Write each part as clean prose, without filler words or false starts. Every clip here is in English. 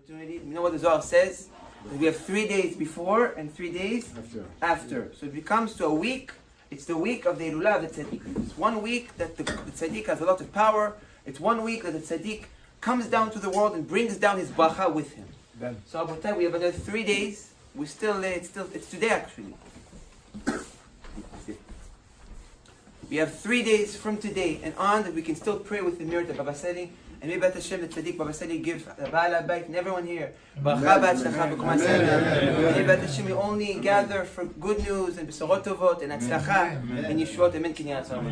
opportunity. You know what the Zohar says? That we have 3 days before and 3 days after. So it becomes to a week. It's the week of the Hilula of the Tzaddik. It's 1 week that the Tzaddik has a lot of power. It's 1 week that the Tzaddik comes down to the world and brings down his bracha with him. So Abutai, we have another 3 days. We're still, it's today actually. We have 3 days from today and on that we can still pray with the merit of Baba Sali. And may Bat Hashem, the Tzaddik, Baba Sali give Baal HaBayit and everyone here. Bracha b'atzlacha b'kum HaSali. May Bat Hashem, we only gather for good news and besorot tovot and atzlacha and yeshuot. Amen.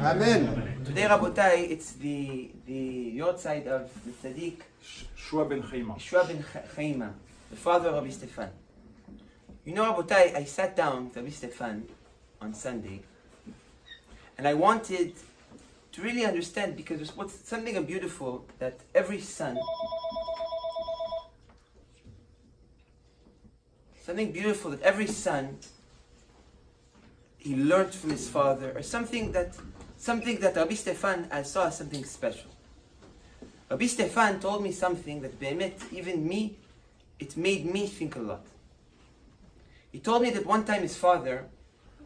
Amen. Today, Rabotai, it's the Yortzeit of the Tzaddik. Shua ben Chaima, the father of Rabbi Stephan. You know, Rabotai, I sat down with Rabbi Stephan on Sunday. And I wanted to really understand, because there's something beautiful that every son, he learned from his father, or something that Rabbi Stephan I saw as something special. Rabbi Stephan told me something that be'emet, even me, it made me think a lot. He told me that one time his father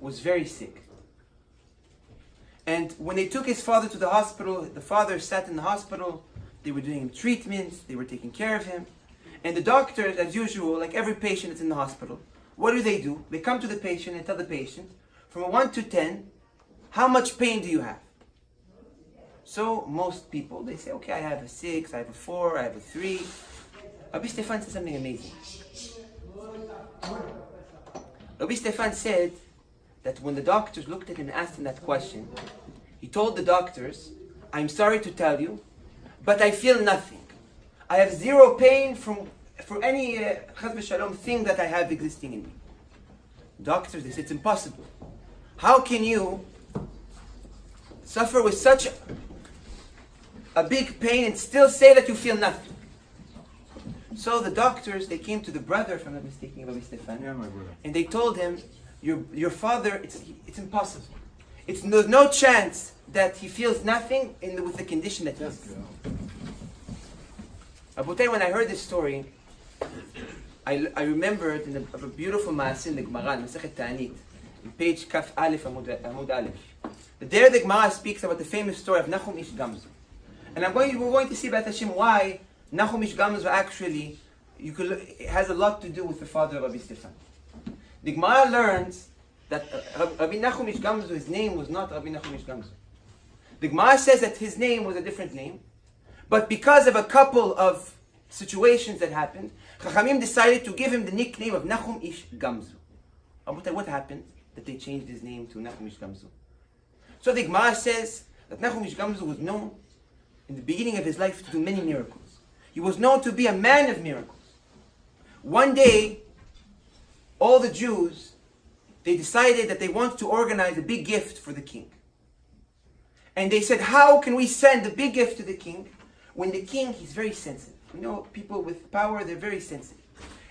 was very sick. And when they took his father to the hospital, the father sat in the hospital, they were doing him treatments, they were taking care of him. And the doctors, as usual, like every patient that's in the hospital, what do? They come to the patient and tell the patient, from a 1 to 10, how much pain do you have? So most people, they say, okay, I have a 6, I have a 4, I have a 3. Rabbi Stephan said something amazing. Rabbi Stephan said that when the doctors looked at him and asked him that question, he told the doctors, I'm sorry to tell you, but I feel nothing. I have zero pain for any chas v'shalom thing that I have existing in me. Doctors, they said, it's impossible. How can you suffer with such a big pain and still say that you feel nothing? So the doctors, they came to the brother, if I'm not mistaken, Rabbi Stephan, and they told him, your father, it's impossible. There's no chance that he feels nothing with the condition that he is. Abutai, when I heard this story, I remembered a beautiful maaseh in the Gemara, in Masechet Ta'anit, in page Kaf Aleph Amud Aleph. There the Gemara speaks about the famous story of Nachum Ish Gamzu. And we're going to see about Hashem why Nachum Ish Gamzu actually has a lot to do with the father of Rabbi Stephan. The Gemara learns that Rabbi Nachum Ish Gamzu, his name was not Rabbi Nachum Ish Gamzu. The Gemara says that his name was a different name, but because of a couple of situations that happened, Chachamim decided to give him the nickname of Nachum Ish Gamzu. Abutai, what happened that they changed his name to Nachum Ish Gamzu? So the Gemara says that Nachum Ish Gamzu was known in the beginning of his life to do many miracles. He was known to be a man of miracles. One day, all the Jews, they decided that they wanted to organize a big gift for the king. And they said, how can we send a big gift to the king when the king, he's very sensitive. You know, people with power, they're very sensitive.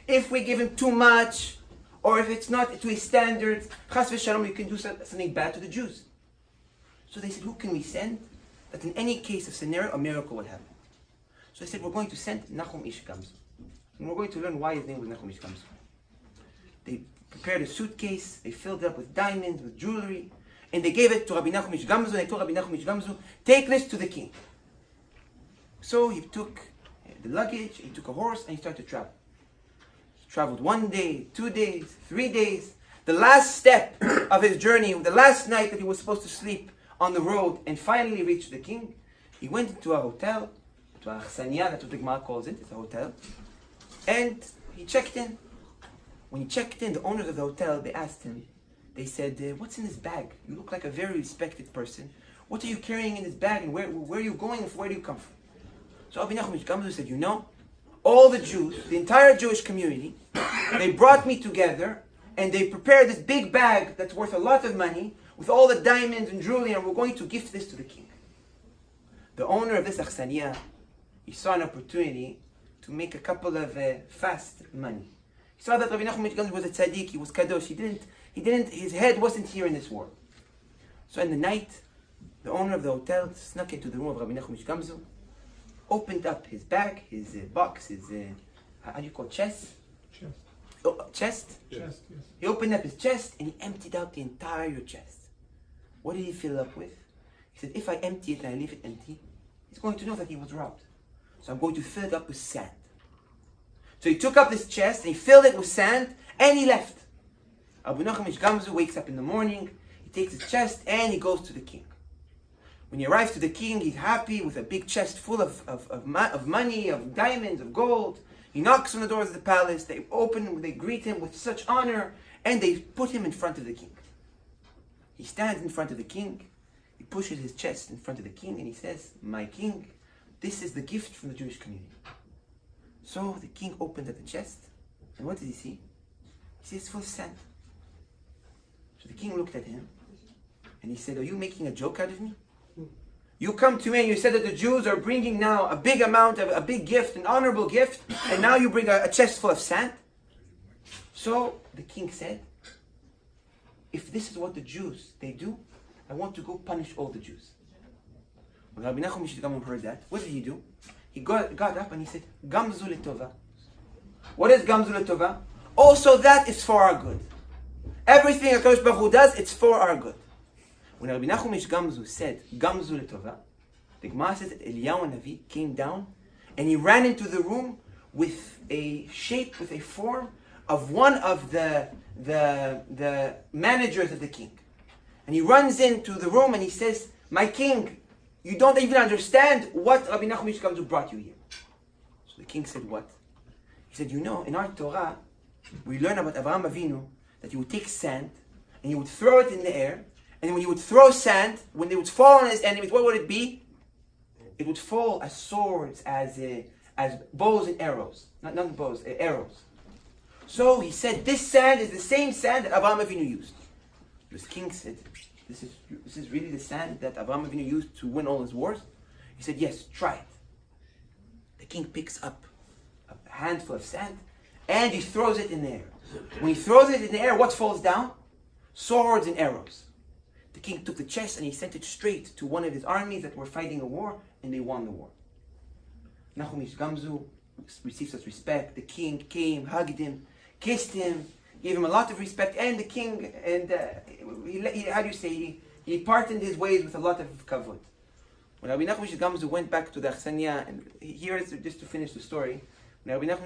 If we give him too much, or if it's not to his standards, chas v'shalom, you can do something bad to the Jews. So they said, who can we send that in any case of scenario, a miracle would happen? So they said, we're going to send Nachum Ish Gamzu. And we're going to learn why his name was Nachum Ish Gamzu. They prepared a suitcase, they filled it up with diamonds, with jewelry, and they gave it to Rabbi Nachum Ish Gamzu, and they told Rabbi Nachum Ish Gamzu, take this to the king. So he took the luggage, he took a horse, and he started to travel. He traveled 1 day, 2 days, 3 days. The last step of his journey, the last night that he was supposed to sleep on the road and finally reached the king, he went into a hotel, to a chsania, that's what the Gemara calls it, it's a hotel, and he checked in. When he checked in, the owners of the hotel, they asked him, they said, what's in this bag? You look like a very respected person. What are you carrying in this bag, and where are you going, and where do you come from? So Rabbi Nachum Ish Gamzu said, you know, all the Jews, the entire Jewish community, they brought me together, and they prepared this big bag that's worth a lot of money, with all the diamonds and jewelry, and we're going to gift this to the king. The owner of this akhsaniya, he saw an opportunity to make a couple of fast money. He saw that Rabbi Nachum Ish Gamzu was a tzaddik, he was kadosh, his head wasn't here in this world. So in the night, the owner of the hotel snuck into the room of Rabbi Nachum Ish Gamzu, opened up his bag, his box, his how do you call it? Chest? Chest. Oh, chest? Chest, yes. He opened up his chest and he emptied out the entire chest. What did he fill up with? He said, if I empty it and I leave it empty, he's going to know that he was robbed. So I'm going to fill it up with sand. So he took up this chest and he filled it with sand and he left. Abu Nachum Ish Gamzu wakes up in the morning, he takes his chest and he goes to the king. When he arrives to the king, he's happy with a big chest full of money, of diamonds, of gold. He knocks on the doors of the palace, they open, they greet him with such honor, and they put him in front of the king. He stands in front of the king, he pushes his chest in front of the king, and he says, my king, this is the gift from the Jewish community. So the king opened up the chest, and what did he see? He sees it's full of sand. So the king looked at him, and he said, are you making a joke out of me? You come to me and you said that the Jews are bringing now a big amount of a big gift, an honorable gift, and now you bring a chest full of sand? So the king said, if this is what the Jews, they do, I want to go punish all the Jews. When Rabbi Nachum Ish Gamzu heard that, what did he do? He got up and he said, Gamzu letova. What is Gamzu letova? Also that is for our good. Everything HaKadosh Baruch Hu does, it's for our good. When Rabbi Nachum Ish Gamzu said, Gamzu letova, the Gemara says that Eliyahu Navi came down and he ran into the room with a shape, with a form of one of the managers of the king. And he runs into the room and he says, my king, you don't even understand what Rabbi Nachum Ish Gamzu brought you here. So the king said, what? He said, you know, in our Torah, we learn about Avraham Avinu that you would take sand and you would throw it in the air, and when you would throw sand, when they would fall on his enemies, what would it be? It would fall as swords, as bows and arrows. Not bows, arrows. So he said, this sand is the same sand that Avraham Avinu used. The king said, this is really the sand that Avraham Avinu used to win all his wars? He said, yes, try it. The king picks up a handful of sand and he throws it in the air. When he throws it in the air, what falls down? Swords and arrows. The king took the chest and he sent it straight to one of his armies that were fighting a war, and they won the war. Nachum Ish Gamzu received such respect. The king came, hugged him, kissed him, gave him a lot of respect, and the king, and he parted his ways with a lot of kavod. When Rabbi Nachum Ish Gamzu went back to the Achsaniya, and here is just to finish the story. When Rabbi Nachum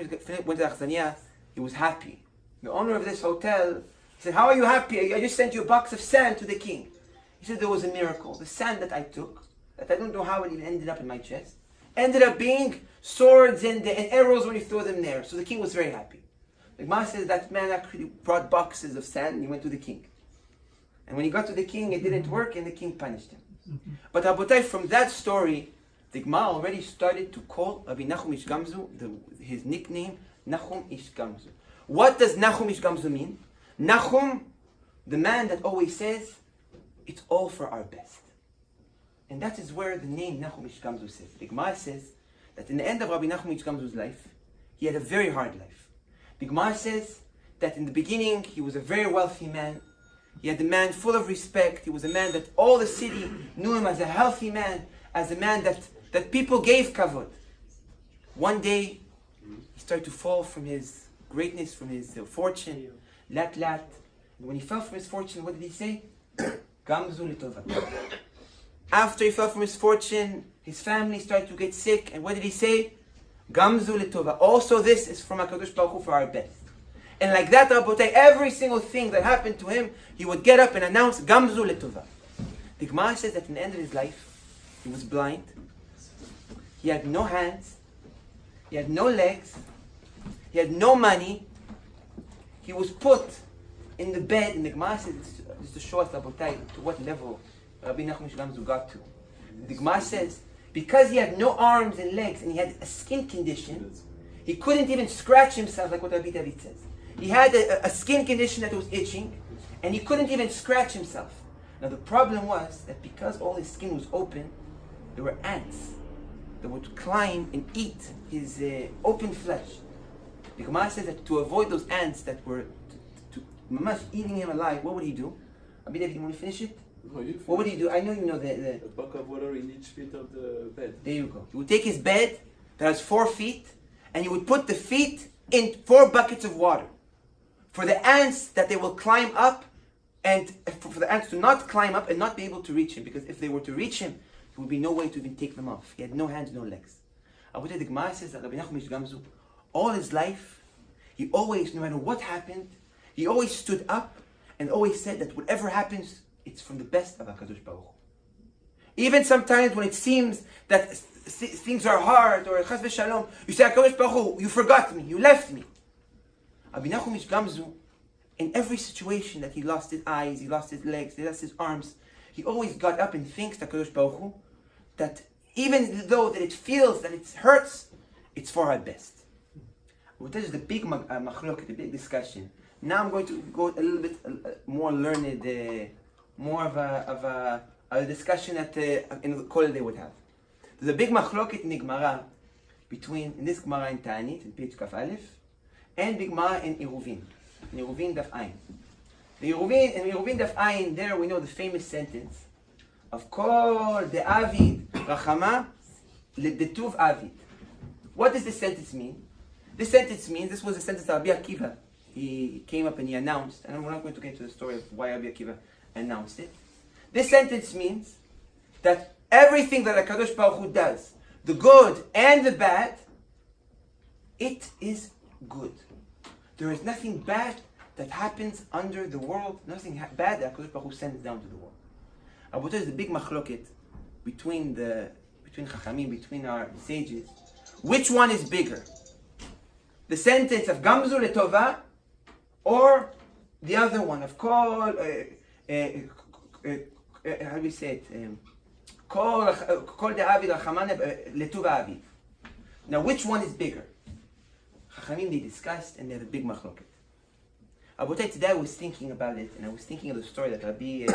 went to the Achsaniya, he was happy. The owner of this hotel, he said, how are you happy? I just sent you a box of sand to the king. He said, there was a miracle. The sand that I took, that I don't know how it even ended up in my chest, ended up being swords and arrows when you throw them there. So the king was very happy. The Gemara says that man actually brought boxes of sand and he went to the king. And when he got to the king, it didn't work and the king punished him. But Abotai, from that story, the Gemara already started to call Rabbi Nachum Ish Gamzu, his nickname, Nachum Ish Gamzu. What does Nachum Ish Gamzu mean? Nachum, the man that always says, it's all for our best. And that is where the name Nachum Ish Gamzu says. The Gemara says that in the end of Rabbi Nachum Ish Gamzu's life, he had a very hard life. The Gemara says that in the beginning, he was a very wealthy man. He had a man full of respect. He was a man that all the city knew him as a healthy man, as a man that people gave kavod. One day, he started to fall from his greatness, from his fortune. Lat. And when he fell from his fortune, what did he say? Gamzu letova. After he fell from his fortune, his family started to get sick. And what did he say? Gamzu letova. Also this is from HaKadosh Baruch Hu for our best. And like that, Rabotay, every single thing that happened to him, he would get up and announce Gamzu letova. The Gemara says that in the end of his life, he was blind. He had no hands. He had no legs. He had no money. He was put in the bed, and the Gemara says, this is to show us, Rabotay, to what level Rabbi Nachum Ish Gamzu got to. The Gemara says, because he had no arms and legs, and he had a skin condition, he couldn't even scratch himself like what Rabbi David says. He had a skin condition that was itching, and he couldn't even scratch himself. Now the problem was that because all his skin was open, there were ants that would climb and eat his open flesh. The Gemara says that to avoid those ants that were eating him alive, what would he do? Rabbi David, you want to finish it? No, you What would he do? I know you know A bucket of water in each feet of the bed. There you go. He would take his bed that has 4 feet, and you would put the feet in 4 buckets of water. For the ants that they will climb up, and for the ants to not climb up and not be able to reach him, because if they were to reach him, there would be no way to even take them off. He had no hands, no legs. Abutai, the Gemara says that Rabbi Nachum Ish Gamzu, all his life, he always, no matter what happened, he always stood up and always said that whatever happens, it's from the best of HaKadosh Baruch Hu. Even sometimes when it seems that things are hard, or Chas v'Shalom, you say, HaKadosh Baruch Hu, you forgot me, you left me. Rabbi Nachum Ish Gamzu, in every situation that he lost his eyes, he lost his legs, he lost his arms, he always got up and thinks to HaKadosh Baruch Hu that even though that it feels that it hurts, it's for our best. Well, this is the big machlok, the big discussion. Now I'm going to go a little bit more learned, more of a discussion that in the Kol they would have. There's a big machloket in the Gemara between, in this Gemara in Ta'anit, in page Kaf Aleph, and big Gemara in Eruvin Daf Ayin. In Eruvin Daf Ayin, there we know the famous sentence of Kol de'avid rachama le'detuv avid. What does this sentence mean? This sentence means, this was a sentence of Rabbi Akiva. He came up and he announced, and we're not going to get into the story of why Rabbi Akiva announced it. This sentence means that everything that HaKadosh Baruch Hu does, the good and the bad, it is good. There is nothing bad that happens under the world, nothing bad that HaKadosh Baruch Hu sends down to the world. Abutai is the big machloket between Chachamim, between our sages. Which one is bigger? The sentence of Gamzu Letova, or the other one of Kol, how do we say it? Kol de'avid rachamane letuva avid. Now, which one is bigger? Chachamim, they discussed, and they had a big machloket. Abutai, today I was thinking about it, and I was thinking of the story that Rabbi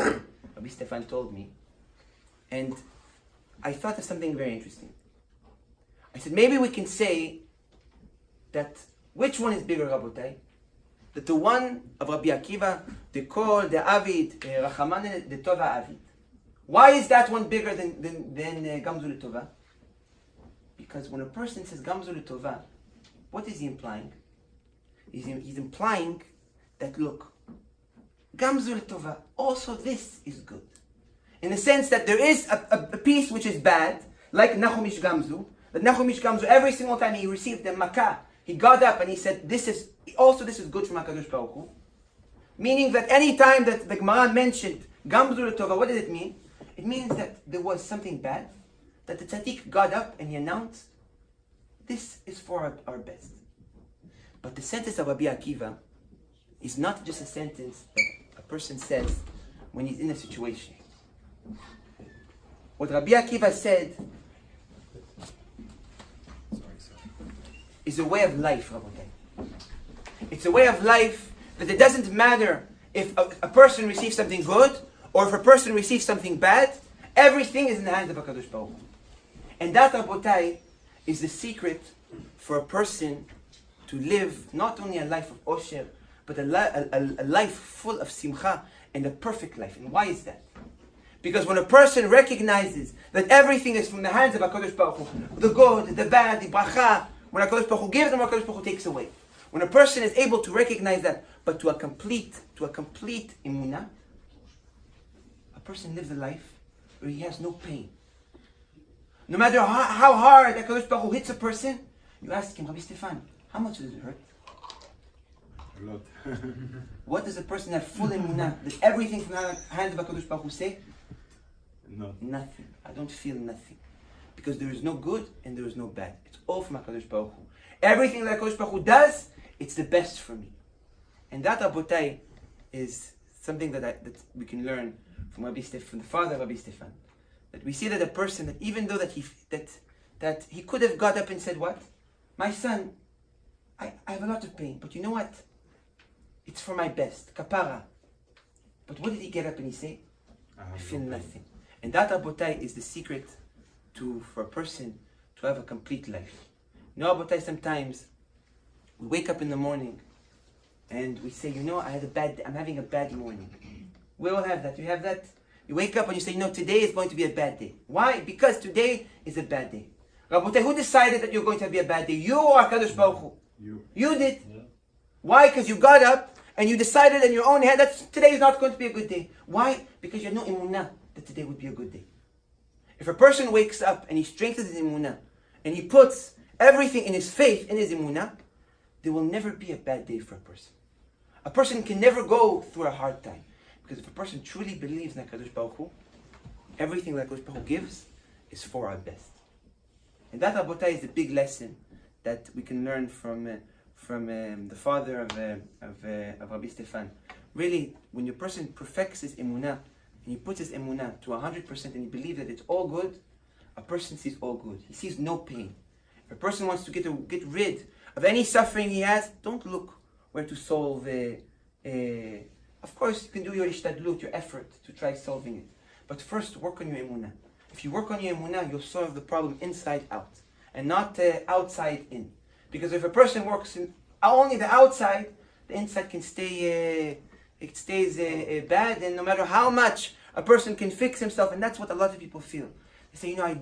Stephan told me, and I thought of something very interesting. I said, maybe we can say that which one is bigger, Rabotai? That the one of Rabbi Akiva, the Kol, the Avid, Rachamane, the Tova Avid. Why is that one bigger than Gamzu Letova? Because when a person says Gamzu Letova, what is he implying? He's implying that, look, Gamzu Letova, also this is good. In the sense that there is a piece which is bad, like Nachum Ish Gamzu, that Nachum Ish Gamzu, every single time he received the Makkah, he got up and he said, this is good from HaKadosh Baruch Hu. Meaning that any time that the Gemara mentioned Gamzu Letova, what does it mean? It means that there was something bad, that the tzaddik got up and he announced, this is for our best. But the sentence of Rabbi Akiva is not just a sentence that a person says when he's in a situation. What Rabbi Akiva said is a way of life, Rabotai. It's a way of life that it doesn't matter if a person receives something good or if a person receives something bad, everything is in the hands of HaKadosh Baruch Hu. And that, Rabotai, is the secret for a person to live not only a life of Osher, but a life full of Simcha and a perfect life. And why is that? Because when a person recognizes that everything is from the hands of HaKadosh Baruch Hu, the good, the bad, the bracha, when HaKadosh Baruch Hu gives and HaKadosh Baruch Hu takes away. When a person is able to recognize that, but to a complete imunah, a person lives a life where he has no pain. No matter how hard HaKadosh Baruch Hu hits a person, you ask him, Rabbi Stephan, how much does it hurt? A lot. What does a person have full imunah? Does everything from the hands of HaKadosh Baruch Hu say? No. Nothing. I don't feel nothing. Because there is no good and there is no bad. It's all from HaKadosh Baruch Hu. Everything that HaKadosh Baruch Hu does, it's the best for me. And that, Abotai, is something that we can learn from Rabbi Stephan, from the father of Rabbi Stephan. That we see that a person, that even though that he could have got up and said, what? My son, I have a lot of pain, but you know what? It's for my best. Kapara. But what did he get up and he say? I feel nothing. And that, Abotai, is the secret for a person to have a complete life. You know, Abotai, sometimes we wake up in the morning and we say, I'm having a bad morning. We all have that. You have that? You wake up and you say, today is going to be a bad day. Why? Because today is a bad day. Rabotai, who decided that you're going to be a bad day? You or HaKadosh Baruch Hu? You did. Yeah. Why? Because you got up and you decided in your own head that today is not going to be a good day. Why? Because you had no emunah that today would be a good day. If a person wakes up and he strengthens his emunah and he puts everything in his faith, in his emunah, there will never be a bad day for a person. A person can never go through a hard time. Because if a person truly believes in HaKadosh Baruch Hu, everything that HaKadosh Baruch Hu gives is for our best. And that, Rabotai, is the big lesson that we can learn from the father of Rabbi Stephan. Really, when a person perfects his emunah, and he puts his emunah to 100% and he believes that it's all good, a person sees all good. He sees no pain. If a person wants to get rid of any suffering he has, don't look where to solve. Of course, you can do your ishtadlut, your effort to try solving it. But first, work on your emunah. If you work on your emunah, you'll solve the problem inside out, and not outside in. Because if a person works in only the outside, the inside can stay, it stays bad, and no matter how much a person can fix himself, and that's what a lot of people feel. They say, I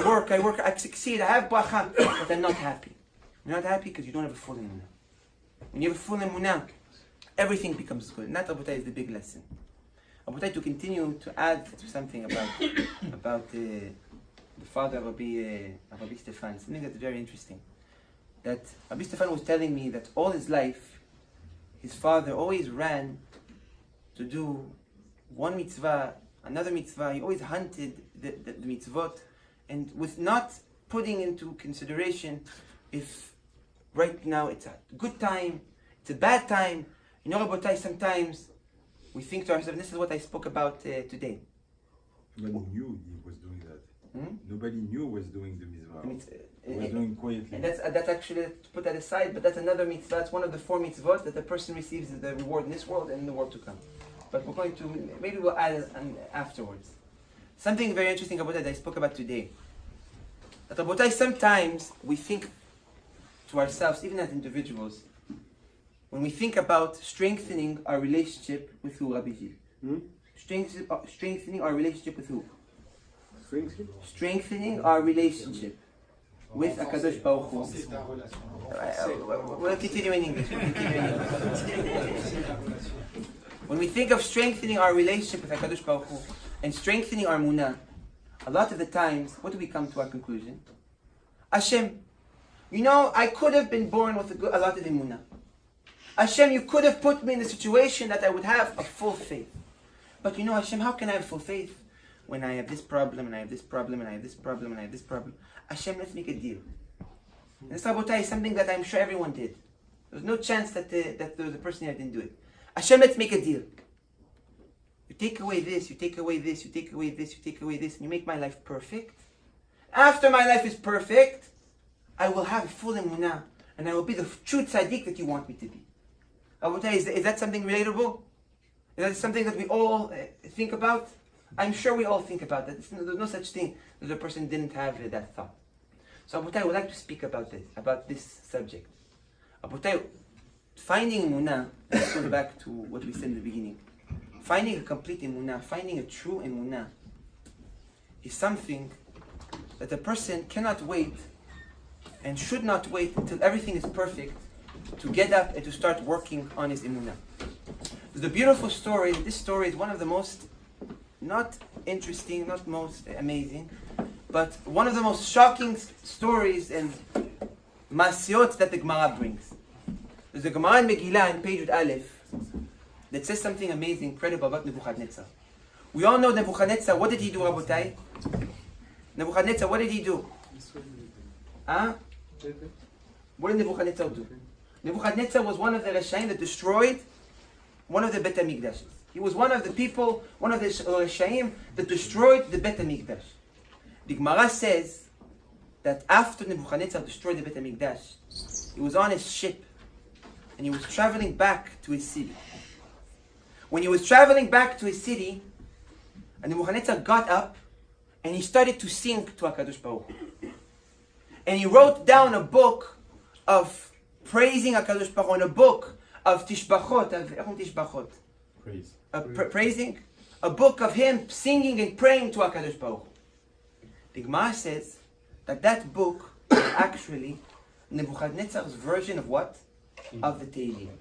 work, I succeed, I have bracha, but I'm not happy. You're not happy because you don't have a full emunah. When you have a full emunah, everything becomes good. And that, Rabotai, is the big lesson. Rabotai, to continue to add to something about the father of Rabbi Stephan, something that's very interesting. That Rabbi Stephan was telling me that all his life, his father always ran to do one mitzvah, another mitzvah. He always hunted the mitzvot, and with not putting into consideration if right now it's a good time, it's a bad time. Rabotai, sometimes we think to ourselves, this is what I spoke about today. Nobody knew he was doing that. Nobody knew he was doing the mitzvah. He was doing quietly. And that's actually, to put that aside, but that's another mitzvah. That's one of the 4 mitzvot that the person receives the reward in this world and in the world to come. But we're going to, maybe we'll add afterwards. Something very interesting about that I spoke about today. That Rabotai, sometimes we think to ourselves, even as individuals, when we think about strengthening our relationship with who, Rabbi G? Strengthening our relationship with who? Strengthening our relationship with HaKadosh Baruch Hu. We'll continue in English. When we think of strengthening our relationship with HaKadosh Baruch Hu and strengthening our munah, a lot of the times, what do we come to our conclusion? Hashem, I could have been born with a lot of emunah. Hashem, you could have put me in a situation that I would have a full faith. But Hashem, how can I have full faith when I have this problem, and I have this problem, and I have this problem, and I have this problem? Hashem, let's make a deal. And this, Rabotai, is something that I'm sure everyone did. There's no chance that the person here didn't do it. Hashem, let's make a deal. You take away this, you take away this, you take away this, you take away this, and you make my life perfect. After my life is perfect, I will have full emunah, and I will be the true tzaddik that you want me to be. Rabotai, is that something relatable? Is that something that we all think about? I'm sure we all think about that. There's no such thing that a person didn't have that thought. So Rabotai, I would like to speak about this subject. Rabotai, finding emunah, let's go back to what we said in the beginning. Finding a complete emunah, finding a true emunah, is something that a person cannot wait and should not wait until everything is perfect to get up and to start working on his emunah. There's a beautiful story. This story is one of the most, not interesting, not most amazing, but one of the most shocking stories and masiot that the Gemara brings. There's a Gemara in Megillah in page Aleph that says something amazing, incredible about Nebuchadnezzar. We all know Nebuchadnezzar. What did he do, Rabotai? Nebuchadnezzar, what did he do? What did Nebuchadnezzar do? Nebuchadnezzar was one of the Reshaim that destroyed one of the Bet HaMikdash. He was one of the people, one of the Reshaim that destroyed the Bet HaMikdash. The Gemara says that after Nebuchadnezzar destroyed the Bet HaMikdash, he was on his ship and he was traveling back to his city. When he was traveling back to his city, Nebuchadnezzar got up and he started to sing to HaKadosh Baruch Hu. And he wrote down a book of praising HaKadosh Baruch Hu, and a book of tishbachot, Praise. praising, a book of him singing and praying to HaKadosh Baruch Hu. The Gemara says that book is actually Nebuchadnezzar's version of what? Of the Tehillim.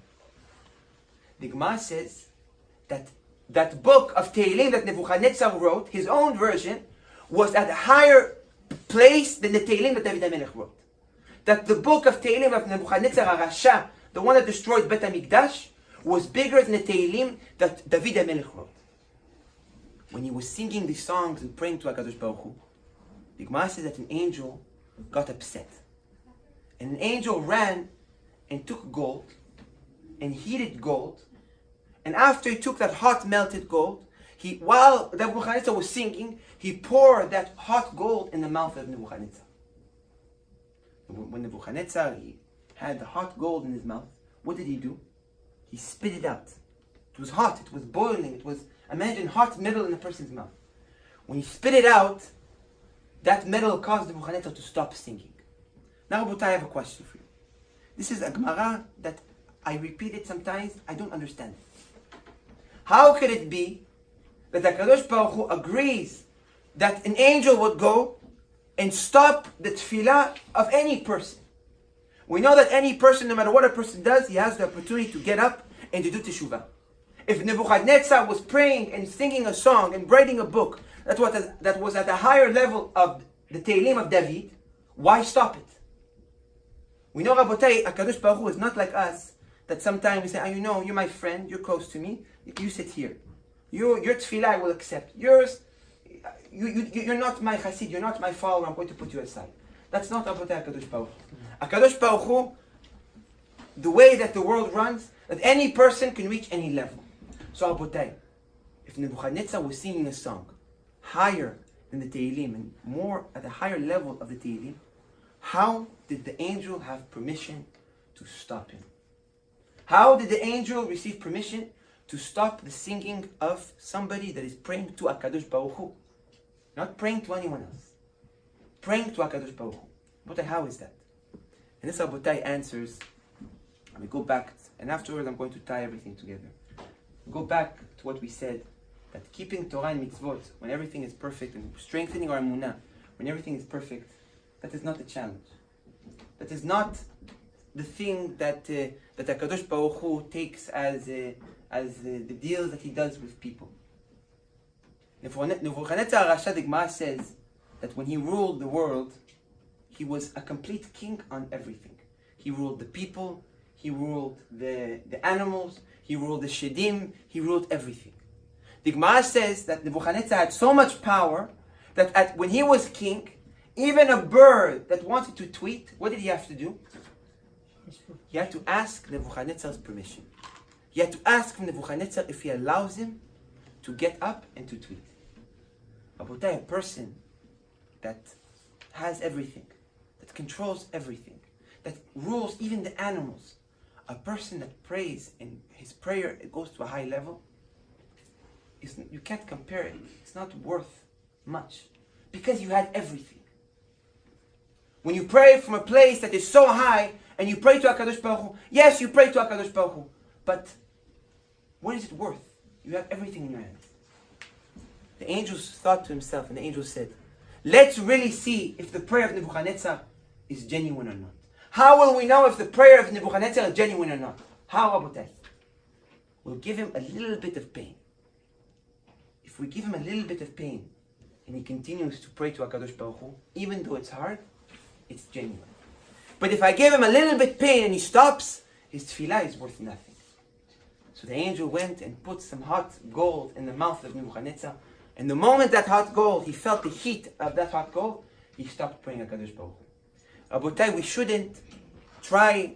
The Gemara says that book of Tehillim that Nebuchadnezzar wrote, his own version, was at a higher place than the Tehillim that David HaMelech wrote. That the book of Tehillim of Nebuchadnezzar HaRasha, the one that destroyed Bet HaMikdash, was bigger than the Tehillim that David HaMelech wrote. When he was singing these songs and praying to HaKadosh Baruch Hu, the Gemara says that an angel got upset. And an angel ran and took gold and heated gold. And after he took that hot melted gold, while Nebuchadnezzar was singing, he poured that hot gold in the mouth of Nebuchadnezzar. When Nebuchadnezzar he had the hot gold in his mouth, what did he do? He spit it out. It was hot, it was boiling, imagine hot metal in a person's mouth. When he spit it out, that metal caused Nebuchadnezzar to stop singing. Now, Rabotai, I have a question for you. This is a Gemara that I repeat it sometimes, I don't understand it. How could it be that HaKadosh Baruch Hu agrees that an angel would go and stop the tefillah of any person? We know that any person, no matter what a person does, he has the opportunity to get up and to do teshuvah. If Nebuchadnezzar was praying and singing a song and writing a book that was at a higher level of the Tehillim of David, why stop it? We know, Rabotai, HaKadosh Baruch Hu is not like us, that sometimes we say, you're my friend, you're close to me, you sit here. Your tefillah I will accept. Yours, you're not my chassid, you're not my follower, I'm going to put you aside. That's not Rabotai HaKadosh Baruch Hu. HaKadosh Baruch Hu, the way that the world runs, that any person can reach any level. So Rabotai, if Nebuchadnezzar was singing a song higher than the Tehillim and more at a higher level of the Tehillim, how did the angel have permission to stop him? How did the angel receive permission to stop the singing of somebody that is praying to HaKadosh Baruch Hu? Not praying to anyone else. Praying to HaKadosh Baruch Hu. Rabotai, how is that? And this Rabotai answers, and we go back, and afterwards I'm going to tie everything together. We go back to what we said, that keeping Torah and mitzvot, when everything is perfect, and strengthening our emunah, when everything is perfect, that is not the challenge. That is not the thing that HaKadosh Baruch Hu takes as the deals that he does with people. Nebuchadnezzar HaRasha, the Gemara says that when he ruled the world, he was a complete king on everything. He ruled the people, he ruled the animals, he ruled the shedim, he ruled everything. The Gemara says that Nebuchadnezzar had so much power that when he was king, even a bird that wanted to tweet, what did he have to do? He had to ask Nebuchadnezzar's permission. He had to ask from Nebuchadnezzar if he allows him to get up and to tweet. Rabotai, a person that has everything, that controls everything, that rules even the animals, a person that prays and his prayer goes to a high level, you can't compare it. It's not worth much because you had everything. When you pray from a place that is so high and you pray to HaKadosh Baruch Hu, yes, you pray to HaKadosh Baruch Hu, but what is it worth? You have everything in your hands. The angels thought to himself, and the angel said, let's really see if the prayer of Nebuchadnezzar is genuine or not. How will we know if the prayer of Nebuchadnezzar is genuine or not? How, Rabotai? We'll give him a little bit of pain. If we give him a little bit of pain, and he continues to pray to HaKadosh Baruch Hu, even though it's hard, it's genuine. But if I give him a little bit pain and he stops, his tefillah is worth nothing. So the angel went and put some hot gold in the mouth of Nebuchadnezzar, and the moment that hot gold, he felt the heat of that hot gold, he stopped praying HaKadosh Baruch Hu. Rabotai, we shouldn't try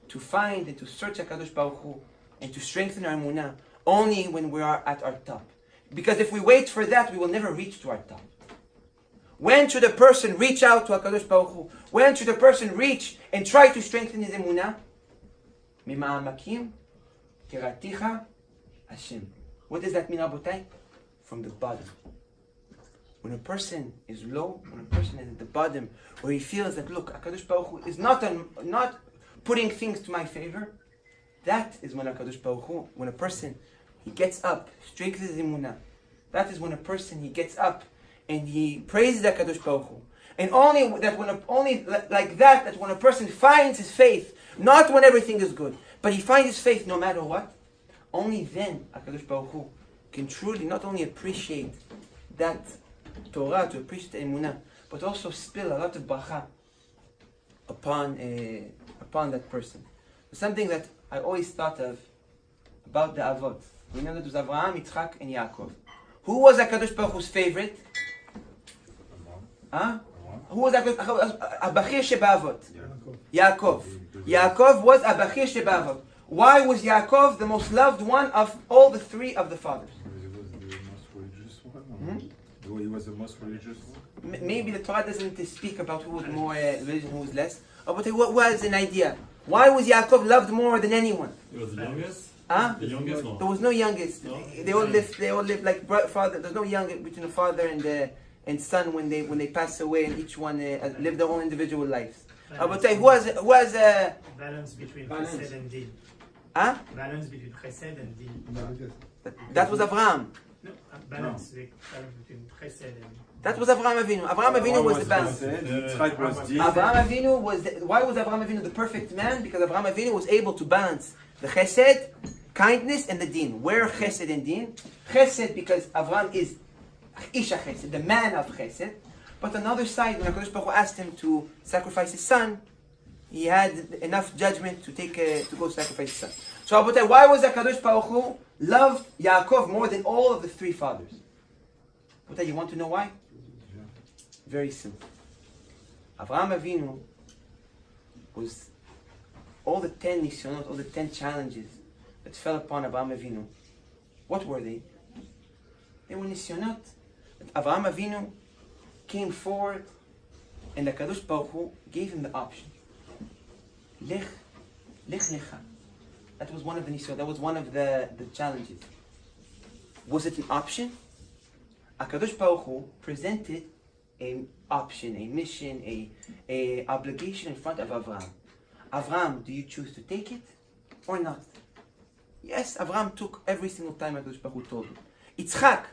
to find and to search HaKadosh Baruch Hu and to strengthen our emunah only when we are at our top. Because if we wait for that, we will never reach to our top. When should a person reach out to HaKadosh Baruch Hu? When should a person reach and try to strengthen his emunah? Mima'amakim kiraticha Hashem. What does that mean, Rabotai? From the bottom. When a person is low, when a person is at the bottom, where he feels that, look, HaKadosh Baruch Hu is not putting things to my favor, that is when HaKadosh Baruch Hu, when a person, he gets up, strengthens his emunah. That is when a person, he gets up and he praises HaKadosh Baruch Hu. And only like that when a person finds his faith, not when everything is good, but he finds his faith no matter what, only then HaKadosh Baruch Hu can truly not only appreciate that Torah, to appreciate the Emunah, but also spill a lot of bracha upon that person. Something that I always thought of about the Avot. We know that it was Avraham, Yitzchak, and Yaakov. Who was HaKadosh Baruch Hu's favorite? Huh? Who was Abachir Sheba'avot? Yaakov. Yaakov was Abachir Sheba'avot. Why was Yaakov the most loved one of all the three of the fathers? He was the most religious one? Maybe the Torah doesn't speak about who was more religious, who was less. But what was an idea? Why was Yaakov loved more than anyone? He was the youngest? Huh? The youngest one? There was no youngest. No? They all lived like father. There's no youngest between the father and son when they pass away, and each one lived their own individual lives. But who was balance between chesed and din. Huh? Balance between chesed and din. That was Avraham. No, balance between chesed and. That was Avraham Avinu. Avraham Avinu was the balance. Avraham Avinu was. Why was Avraham Avinu the perfect man? Because Avraham Avinu was able to balance the chesed, kindness, and the din. Where chesed and din? Chesed because Avraham is Isha Chesed, the man of Chesed. But on the other side, when HaKadosh Baruch Hu asked him to sacrifice his son, he had enough judgment to go sacrifice his son. So, why was HaKadosh Baruch Hu loved Yaakov more than all of the three fathers? You want to know why? Very simple. Avraham Avinu was all the 10 nisyonot, all the 10 challenges that fell upon Avraham Avinu. What were they? They were nisyonot. Avraham Avinu came forward, and the Kadosh Baruch Hu gave him the option. Lech lecha. That was one of the nisyonot. That was one of the challenges. Was it an option? HaKadosh Baruch Hu presented an option, a mission, a obligation in front of Avraham. Avraham, do you choose to take it or not? Yes, Avraham took every single time HaKadosh Baruch Hu told him. Yitzchak,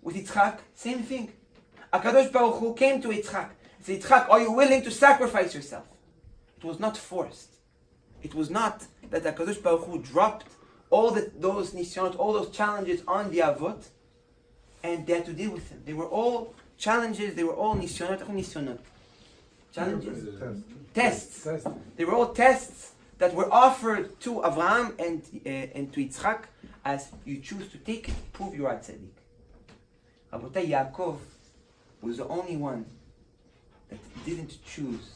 with Yitzchak, same thing. HaKadosh Baruch Hu came to Yitzchak and said, Yitzchak, are you willing to sacrifice yourself? It was not forced. It was not that HaKadosh Baruch Hu dropped all those nisyonot, all those challenges on the Avot, and they had to deal with them. They were all challenges, they were all nisyonot. Challenges? Tests. They were all tests that were offered to Avraham and to Yitzchak as you choose to take it, prove you are tzaddik. Rabotay, Yaakov was the only one that didn't choose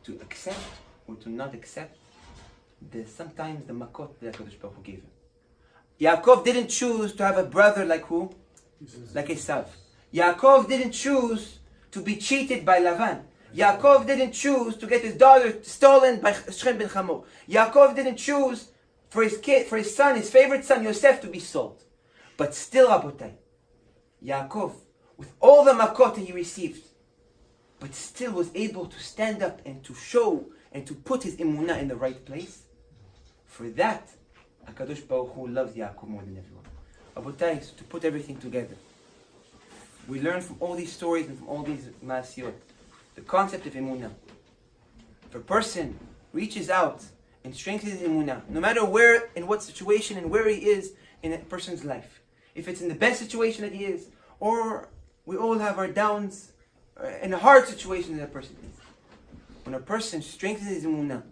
to accept or to not accept sometimes the makot that HaKadosh Baruch Hu gave him. Yaakov didn't choose to have a brother like who? Like Esav. Yaakov didn't choose to be cheated by Lavan. Yaakov didn't choose to get his daughter stolen by Shechem ben Hamor. Yaakov didn't choose for his son, his favorite son Yosef, to be sold. But still, Rabotai, Yaakov, with all the makot he received, but still was able to stand up and to show and to put his emunah in the right place. For that, HaKadosh Baruch Hu loves Yaakov more than everyone. Rabotai, so to put everything together, we learn from all these stories and from all these maasiyot the concept of emunah. If a person reaches out and strengthens his emunah, no matter where, in what situation, and where he is in a person's life, if it's in the best situation that he is, or we all have our downs, in a hard situation that a person is. When a person strengthens his emunah,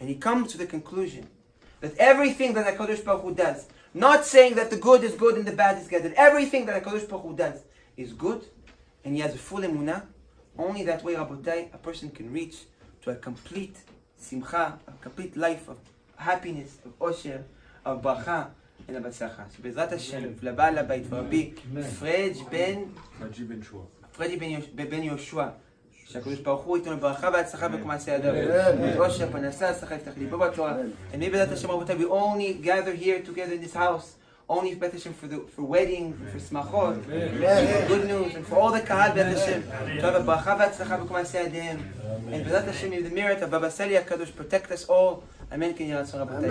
and he comes to the conclusion that everything that HaKadosh Baruch Hu does, not saying that the good is good and the bad is bad, that everything that HaKadosh Baruch Hu does is good, and he has a full emunah, only that way, Rabotai, a person can reach to a complete simcha, a complete life of happiness, of osher, of bracha, and of batzlacha. So, Bezrat Hashem, L'Baal HaBayit, for Rabbi Fred ben Yoshua, שהקדוש ברוך הוא ייתן ברכה והצלחה בכל מעשה ידיו. עושר, פרנסה, הצלחה, יפתח ליבו בתורה. And maybe that Hashem, Rabotai, we only gather here together in this house, only Beth Hashem for weddings, for smachot, for good news, and for all the kahal Beth Hashem. To have a bracha והצלחה בכל מעשה ידיהם. And Bezrat Hashem, in the merit of Baba Sali HaKadosh, protect us all. Amen. Can you answer, Rabotai?